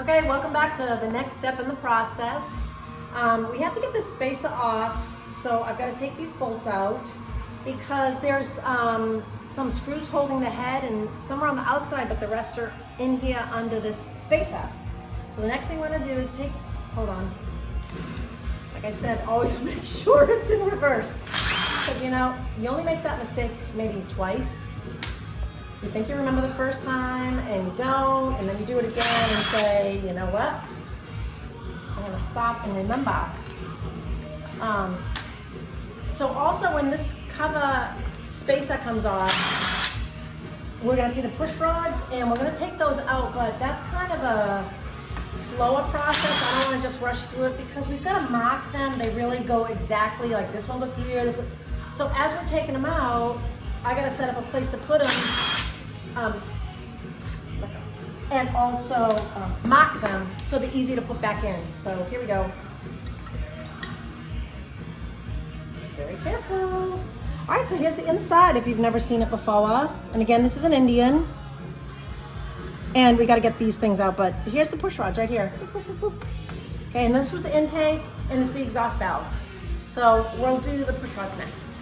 Okay, welcome back to the next step in the process. We have to get this spacer off, so I've got to take these bolts out because there's some screws holding the head and some are on the outside, but the rest are in here under this spacer. So the next thing we're going to do is hold on. Like I said, always make sure it's in reverse. Because you only make that mistake maybe twice. You think you remember the first time and you don't, and then you do it again and say, you know what? I'm gonna stop and remember. So also when this cover spacer comes off, we're gonna see the push rods and we're gonna take those out, but that's kind of a slower process. I don't wanna just rush through it because we've gotta mark them. They really go exactly like this one goes here, this one. So as we're taking them out, I gotta set up a place to put them and also mark them so they're easy to put back in. So here we go. Very careful. All right, so here's the inside if you've never seen it before. And again, this is an Indian. And we gotta get these things out, but here's the push rods right here. Boop, boop, boop, boop. Okay, and this was the intake and this is the exhaust valve. So we'll do the push rods next.